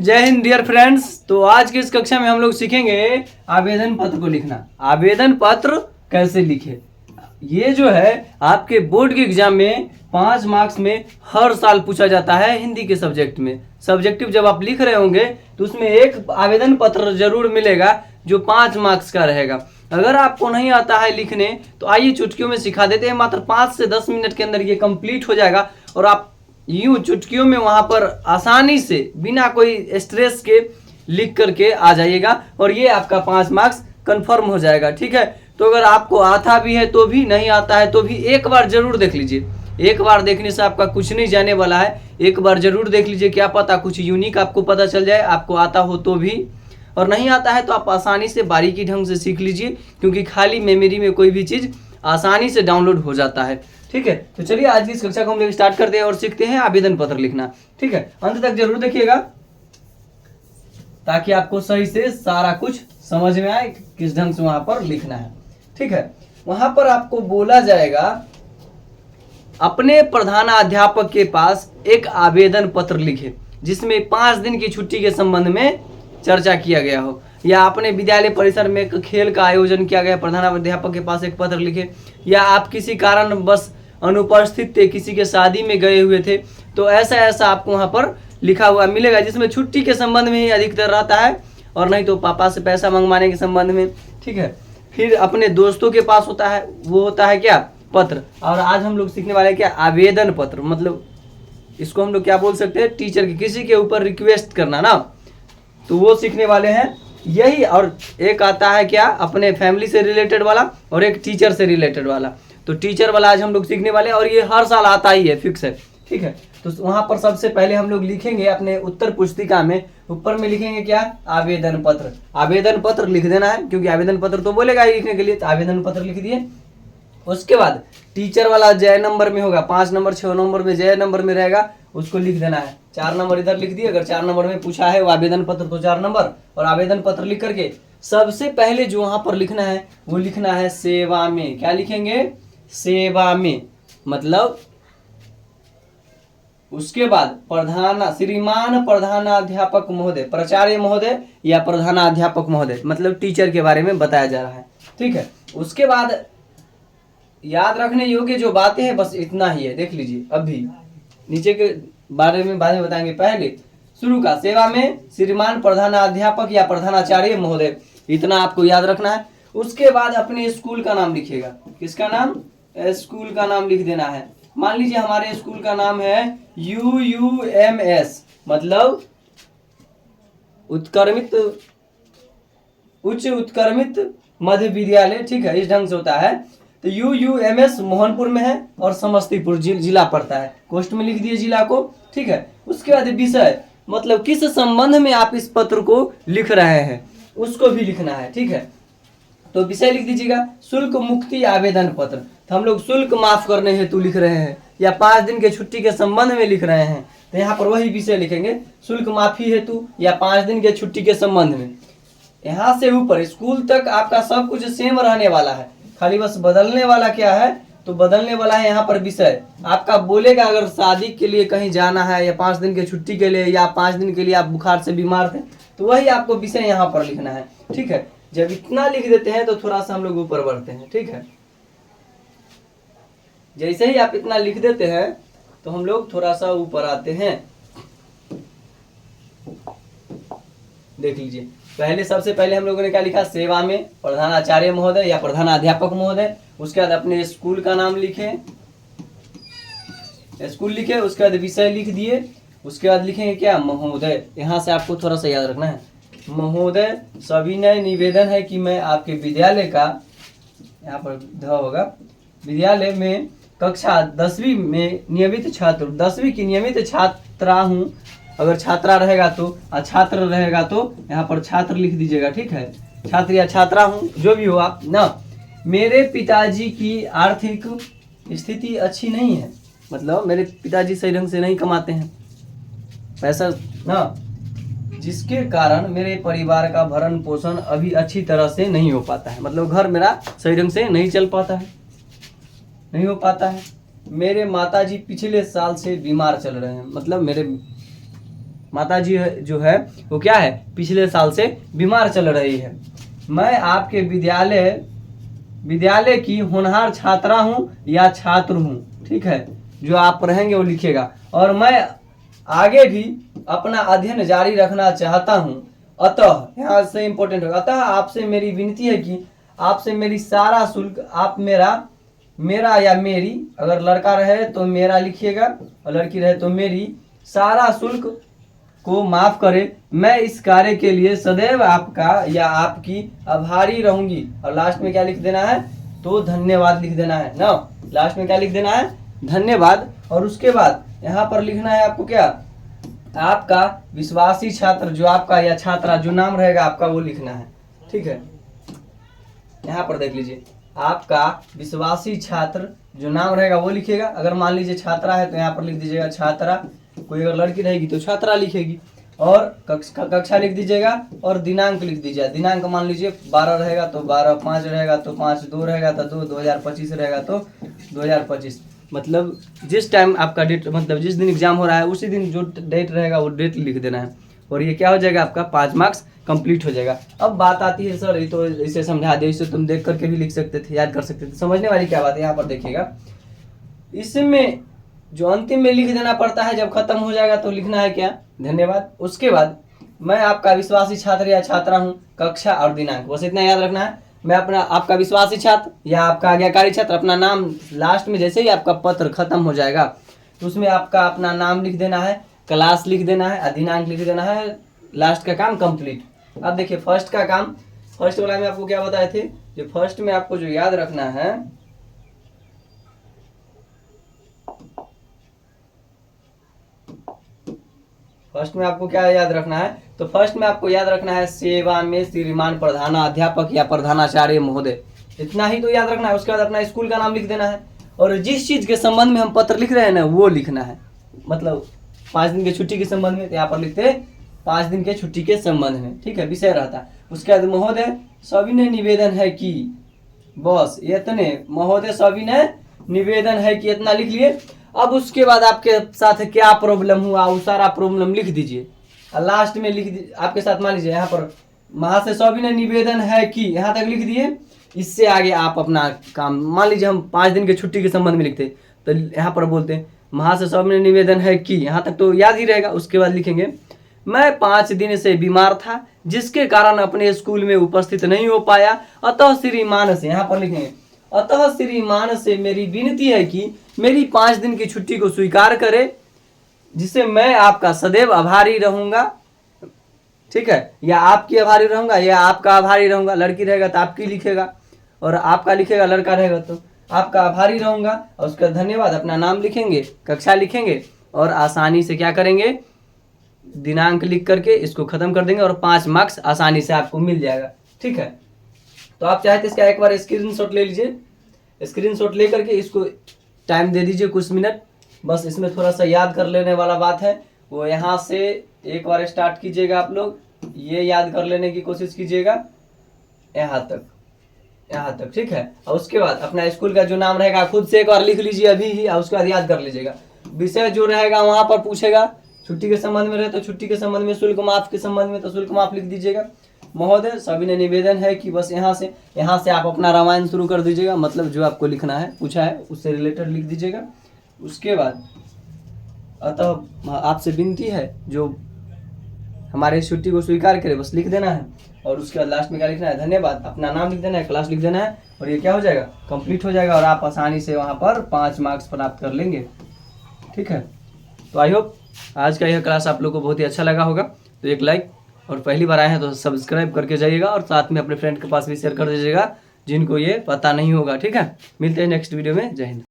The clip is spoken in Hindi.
जय हिंद डियर फ्रेंड्स। तो आज की इस कक्षा में हम लोग सीखेंगे आवेदन पत्र को लिखना। आवेदन पत्र कैसे लिखे, ये जो है आपके बोर्ड के एग्जाम में 5 मार्क्स में हर साल पूछा जाता है। हिंदी के सब्जेक्ट में सब्जेक्टिव जब आप लिख रहे होंगे तो उसमें एक आवेदन पत्र जरूर मिलेगा जो 5 मार्क्स का रहेगा। अगर आपको नहीं आता है लिखने तो आइए चुटकियों में सिखा देते हैं। मात्र 5 से 10 मिनट के अंदर ये कंप्लीट हो जाएगा और आप यूं चुटकियों में वहां पर आसानी से बिना कोई स्ट्रेस के लिख करके आ जाइएगा और ये आपका 5 मार्क्स कंफर्म हो जाएगा। ठीक है, तो अगर आपको आता भी है तो भी, नहीं आता है तो भी एक बार जरूर देख लीजिए। एक बार देखने से आपका कुछ नहीं जाने वाला है। एक बार जरूर देख लीजिए, क्या पता कुछ यूनिक आपको पता चल जाए, आपको आता हो तो भी। और नहीं आता है तो आप आसानी से बारीकी ढंग से सीख लीजिए, क्योंकि खाली मेमोरी में कोई भी चीज़ आसानी से डाउनलोड हो जाता है। ठीक है, तो चलिए आज की इस कक्षा को हम लोग स्टार्ट करते हैं और सीखते हैं आवेदन पत्र लिखना। ठीक है, अंत तक जरूर देखिएगा ताकि आपको सही से सारा कुछ समझ में आए किस ढंग से वहां पर लिखना है। ठीक है, वहां पर आपको बोला जाएगा अपने प्रधानाध्यापक के पास एक आवेदन पत्र लिखे जिसमें 5 दिन की छुट्टी के संबंध में चर्चा किया गया हो, या अपने विद्यालय परिसर में एक खेल का आयोजन किया गया, प्रधानाध्यापक के पास एक पत्र लिखे, या आप किसी कारण बस अनुपस्थित थे, किसी के शादी में गए हुए थे, तो ऐसा ऐसा आपको वहाँ पर लिखा हुआ मिलेगा जिसमें छुट्टी के संबंध में ही अधिकतर रहता है, और नहीं तो पापा से पैसा मंगवाने के संबंध में। ठीक है, फिर अपने दोस्तों के पास होता है, वो होता है क्या, पत्र। और आज हम लोग सीखने वाले हैं क्या, आवेदन पत्र। मतलब इसको हम लोग क्या बोल सकते हैं, टीचर की किसी के ऊपर रिक्वेस्ट करना ना, तो वो सीखने वाले हैं यही। और एक आता है क्या, अपने फैमिली से रिलेटेड वाला, और एक टीचर से रिलेटेड वाला। तो टीचर वाला आज हम लोग सीखने वाले हैं और ये हर साल आता ही है, फिक्स है। ठीक है, तो वहां पर सबसे पहले हम लोग लिखेंगे अपने उत्तर पुस्तिका में ऊपर में लिखेंगे क्या, आवेदन पत्र। आवेदन पत्र लिख देना है, क्योंकि आवेदन पत्र तो बोलेगा ही लिखने के लिए, तो आवेदन पत्र लिख दिए। उसके बाद टीचर वाला जय नंबर में होगा, 5 नंबर 6 नंबर में जय नंबर में रहेगा, उसको लिख देना है। 4 नंबर इधर लिख दिए, अगर 4 नंबर में पूछा है वो आवेदन पत्र तो 4 नंबर। और आवेदन पत्र लिख करके सबसे पहले जो वहां पर लिखना है वो लिखना है सेवा में। क्या लिखेंगे, सेवा में, मतलब उसके बाद श्रीमान प्रधानाध्यापक महोदय, प्राचार्य महोदय या प्रधानाध्यापक महोदय, मतलब टीचर के बारे में बताया जा रहा है। ठीक है, उसके बाद याद रखने योग्य जो बातें हैं बस इतना ही है, देख लीजिए। अभी नीचे के बारे में बाद में बताएंगे, पहले शुरू का सेवा में श्रीमान प्रधानाध्यापक या प्रधानाचार्य महोदय, इतना आपको याद रखना है। उसके बाद अपने स्कूल का नाम लिखिएगा। किसका नाम, स्कूल का नाम लिख देना है। मान लीजिए हमारे स्कूल का नाम है UUMS, मतलब उच्च उत्क्रमित मध्य विद्यालय। ठीक है, इस ढंग से होता है। तो UUMS मोहनपुर में है और समस्तीपुर जिला पड़ता है। कोष्ट में लिख दिए जिला को। ठीक है, उसके बाद विषय, मतलब किस संबंध में आप इस पत्र को लिख रहे हैं उसको भी लिखना है। ठीक है, तो विषय लिख दीजिएगा शुल्क मुक्ति आवेदन पत्र। तो हम लोग शुल्क माफ करने हेतु लिख रहे हैं या 5 दिन के छुट्टी के संबंध में लिख रहे हैं, तो यहाँ पर वही विषय लिखेंगे, शुल्क माफी हेतु या 5 दिन के छुट्टी के संबंध में। यहाँ से ऊपर स्कूल तक आपका सब कुछ सेम रहने वाला है, खाली बस बदलने वाला क्या है, तो बदलने वाला है यहाँ पर विषय। आपका बोलेगा अगर शादी के लिए कहीं जाना है या 5 दिन की छुट्टी के लिए, या 5 दिन के लिए आप बुखार से बीमार थे, तो वही आपको विषय यहाँ पर लिखना है। ठीक है, जब इतना लिख देते हैं तो थोड़ा सा हम लोग ऊपर बढ़ते हैं। ठीक है, जैसे ही आप इतना लिख देते हैं तो हम लोग थोड़ा सा ऊपर आते हैं। देख लीजिए, पहले सबसे पहले हम लोगों ने क्या लिखा, सेवा में प्रधानाचार्य महोदय या प्रधानाध्यापक महोदय। उसके बाद अपने स्कूल का नाम लिखे, स्कूल लिखे, उसके बाद विषय लिख दिए। उसके बाद लिखेंगे क्या, महोदय। यहाँ से आपको थोड़ा सा याद रखना है, महोदय सविनय निवेदन है कि मैं आपके विद्यालय का, यहाँ पर ध होगा, विद्यालय में कक्षा 10वीं में नियमित छात्र, 10वीं की नियमित छात्रा हूँ। अगर छात्रा रहेगा तो, छात्र रहेगा तो यहाँ पर छात्र लिख दीजिएगा। ठीक है, छात्र या छात्रा हूँ, जो भी हो आप ना। मेरे पिताजी की आर्थिक स्थिति अच्छी नहीं है, मतलब मेरे पिताजी सही ढंग से नहीं कमाते हैं पैसा ना, जिसके कारण मेरे परिवार का भरण पोषण अभी अच्छी तरह से नहीं हो पाता है, मतलब घर मेरा सही ढंग से नहीं चल पाता है, नहीं हो पाता है। मेरे माताजी पिछले साल से बीमार चल रहे हैं, मतलब मेरे माता जी जो है वो क्या है, पिछले साल से बीमार चल रही है। मैं आपके विद्यालय की होनहार छात्रा हूँ या छात्र हूँ। ठीक है, जो आप पढ़ेंगे वो लिखिएगा। और मैं आगे भी अपना अध्ययन जारी रखना चाहता हूँ। अतः, यहाँ से इंपॉर्टेंट होगा, अतः आपसे मेरी विनती है कि आपसे मेरी सारा शुल्क आप मेरा या मेरी, अगर लड़का रहे तो मेरा लिखिएगा और लड़की रहे तो मेरी, सारा शुल्क को माफ करे। मैं इस कार्य के लिए सदैव आपका या आपकी आभारी रहूंगी। और लास्ट में क्या लिख देना है, तो धन्यवाद लिख देना है ना। लास्ट में क्या लिख देना है, धन्यवाद। और उसके बाद यहाँ पर लिखना है आपको क्या, आपका विश्वासी छात्र, जो आपका या छात्रा जो नाम रहेगा आपका वो लिखना है। ठीक है, यहाँ पर देख लीजिए, आपका विश्वासी छात्र जो नाम रहेगा वो लिखिएगा। अगर मान लीजिए छात्रा है तो यहाँ पर लिख दीजिएगा छात्रा, कोई अगर लड़की रहेगी तो छात्रा लिखेगी। और कक्षा लिख दीजिएगा और दिनांक लिख दीजिएगा। दिनांक मान लीजिए 12 रहेगा तो 12, 5 रहेगा तो 5, 2 रहेगा तो 2, 2025 रहेगा तो 2025। मतलब जिस टाइम आपका डेट, मतलब जिस दिन एग्जाम हो रहा है उसी दिन जो डेट रहेगा वो डेट लिख देना है। और ये क्या हो जाएगा, आपका 5 मार्क्स कंप्लीट हो जाएगा। अब बात आती है सर ये तो इसे समझा दे, इसे तुम देख करके भी लिख सकते थे, याद कर सकते थे। समझने वाली क्या बात है, यहाँ पर देखिएगा, इसमें जो अंतिम में लिख देना पड़ता है, जब खत्म हो जाएगा तो लिखना है क्या, धन्यवाद। उसके बाद मैं आपका विश्वासी छात्र या छात्रा हूँ, कक्षा और दिनांक, बस इतना याद रखना है। मैं आपका विश्वासी छात्र या आपका आज्ञाकारी छात्र, अपना नाम लास्ट में जैसे ही आपका पत्र खत्म हो जाएगा तो उसमें आपका अपना नाम लिख देना है, क्लास लिख देना है, दिनांक लिख देना है, लास्ट का काम कंप्लीट। अब देखिए फर्स्ट का काम, फर्स्ट वाला में आपको क्या बताए थे, जो फर्स्ट में आपको जो याद रखना है, फर्स्ट में आपको क्या याद रखना है, तो फर्स्ट में आपको याद रखना है सेवा में श्रीमान प्रधानाध्यापक या प्रधानाचार्य महोदय, इतना ही तो याद रखना है। उसके बाद अपना स्कूल का नाम लिख देना है और जिस चीज के संबंध में हम पत्र लिख रहे हैं ना वो लिखना है। मतलब 5 दिन के छुट्टी के संबंध में, तो यहाँ पर लिखते 5 दिन के छुट्टी के संबंध में। ठीक है, विषय रहता है। उसके बाद महोदय सविनय निवेदन है कि, बस इतने, महोदय सविनय निवेदन है कि, इतना लिख लिए। अब उसके बाद आपके साथ क्या प्रॉब्लम हुआ वो सारा प्रॉब्लम लिख दीजिए और लास्ट में लिख दीजिए। आपके साथ मान लीजिए यहाँ पर महाशय सविनय निवेदन है कि, यहाँ तक लिख दिए। इससे आगे आप अपना काम, मान लीजिए हम 5 दिन के छुट्टी के संबंध में लिखते तो यहाँ पर बोलते महाशय सविनय निवेदन है कि, यहाँ तक तो याद ही रहेगा। उसके बाद लिखेंगे मैं 5 दिन से बीमार था जिसके कारण अपने स्कूल में उपस्थित नहीं हो पाया, अतः श्रीमान से, यहाँ पर लिखेंगे अतः श्रीमान से मेरी विनती है कि मेरी 5 दिन की छुट्टी को स्वीकार करे, जिससे मैं आपका सदैव आभारी रहूंगा। ठीक है, या आपकी आभारी रहूंगा या आपका आभारी रहूंगा। लड़की रहेगा तो आपकी लिखेगा और आपका लिखेगा, लड़का रहेगा तो आपका आभारी रहूंगा। और उसका धन्यवाद, अपना नाम लिखेंगे, कक्षा लिखेंगे और आसानी से क्या करेंगे, दिनांक लिख करके इसको खत्म कर देंगे और 5 मार्क्स आसानी से आपको मिल जाएगा। ठीक है, तो आप चाहे तो इसका एक बार स्क्रीनशॉट ले लीजिए। स्क्रीनशॉट ले करके इसको टाइम दे दीजिए कुछ मिनट, बस इसमें थोड़ा सा याद कर लेने वाला बात है। वो यहाँ से एक बार स्टार्ट कीजिएगा, आप लोग ये याद कर लेने की कोशिश कीजिएगा यहाँ तक। ठीक है, और उसके बाद अपना स्कूल का जो नाम रहेगा खुद से एक बार लिख लीजिए अभी ही, और उसके बाद याद कर लीजिएगा। विषय जो रहेगा वहाँ पर पूछेगा, छुट्टी के संबंध में रहे तो छुट्टी के संबंध में, शुल्क माफ के संबंध में तो शुल्क माफ लिख दीजिएगा। महोदय सविनय निवेदन है कि, बस यहाँ से आप अपना रामायण शुरू कर दीजिएगा। मतलब जो आपको लिखना है, पूछा है, उससे रिलेटेड लिख दीजिएगा। उसके बाद अतः आपसे विनती है जो हमारे छुट्टी को स्वीकार करे, बस लिख देना है। और उसके बाद लास्ट में क्या लिखना है, धन्यवाद, अपना नाम लिख देना है, क्लास लिख देना है और ये क्या हो जाएगा, कंप्लीट हो जाएगा और आप आसानी से वहाँ पर 5 मार्क्स प्राप्त कर लेंगे। ठीक है, तो आई होप आज का यह क्लास आप लोग को बहुत ही अच्छा लगा होगा। तो एक लाइक, और पहली बार आए हैं तो सब्सक्राइब करके जाइएगा और साथ में अपने फ्रेंड के पास भी शेयर कर दीजिएगा जिनको ये पता नहीं होगा। ठीक है, मिलते हैं नेक्स्ट वीडियो में। जय हिंद।